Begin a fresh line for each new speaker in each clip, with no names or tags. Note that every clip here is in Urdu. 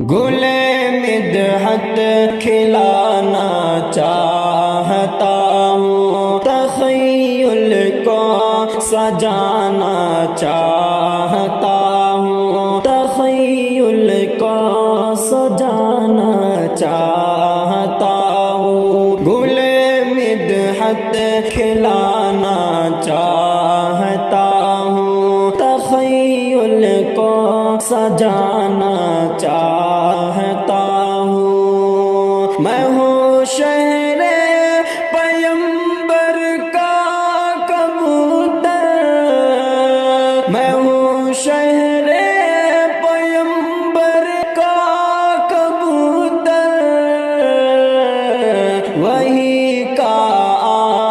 گلے مدحت کھلانا چاہتا ہوں، تخیل کو سجانا چاہتا ہوں، تخیل کو سجانا چاہتا ہوں، گلے مدحت کھلانا چاہتا ہوں، تخیل کو سجانا چاہتا ہوں، میں ہوں شہر پیمبر کا کبوتر، میں ہوں شہر پیمبر کا کبوتر، وہی کا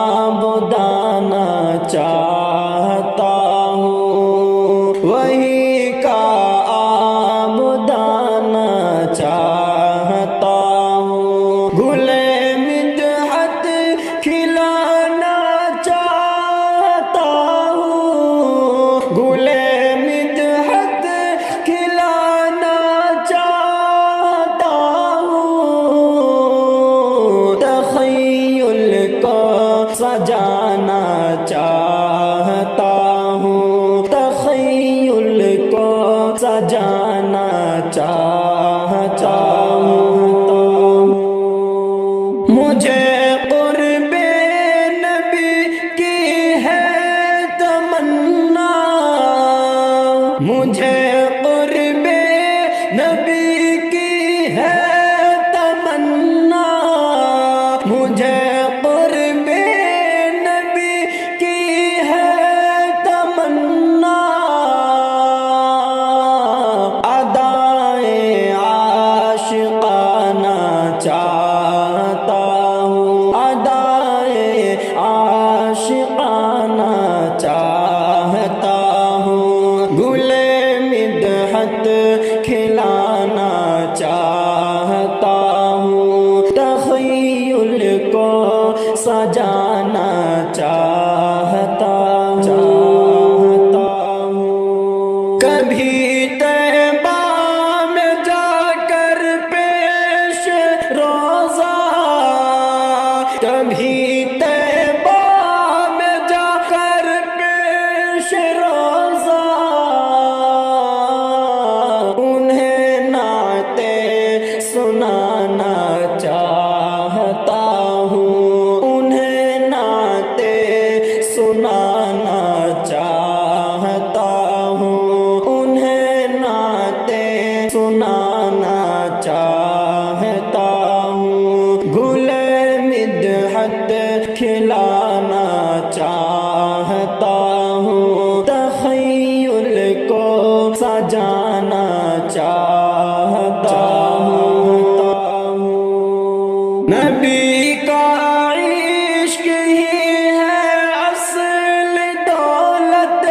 عابدانہ چاہتا ہوں، وہی کا عابدانہ چاہتا ہوں، گلے مدحت کھلانا چاہتا ہوں، گلے مدحت کھلانا چاہتا ہوں، تخیل کو سجانا چاہتا ہوں، تخیل کو سجانا چاہتا ہوں، مجھے قرب نبی کی ہے تمنا، مجھے قرب نبی کی ہے تمنا، مجھے قرب نبی کی ہے تمنا، ادائے عاشقانہ چاہتا ہوں، ادائے عاشقانہ چاہتا ہوں، گلے مدحت کھلانا چاہتا ہوں، تخیل کو سجانا چاہتا ہوں، کبھی طیبہ میں جا کر پیش روزہ، کبھی طیبہ میں جا کر پیش روزہ، انہیں نعتیں سنانا چاہتا ہوں، انہیں نعتیں سنانا چاہتا ہوں، انہیں نعتیں سنانا چاہتا ہوں، گلے مدحت کھلانا چاہتا ہوں، تخیل کو سجانا چاہتا ہوں، نبی کا عشق ہی ہے اصل دولت،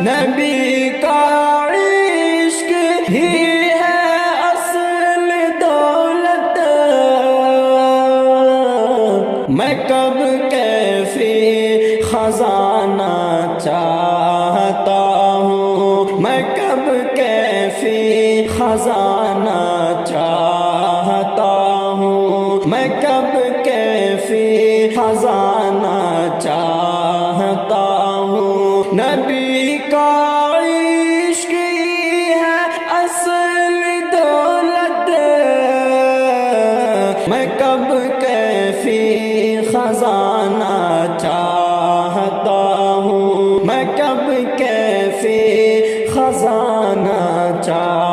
نبی کا عشق ہی ہے اصل دولت، میں کب کیفی خزانہ چاہتا ہوں، میں کب کیفی خزانہ چاہتا ہوں، میں کب کیفی خزانہ چاہتا ہوں، نبی کا عشق ہی ہے اصل دولت، میں کب کیفی خزانہ چاہتا ہوں، میں کب کیفی خزانہ چاہتا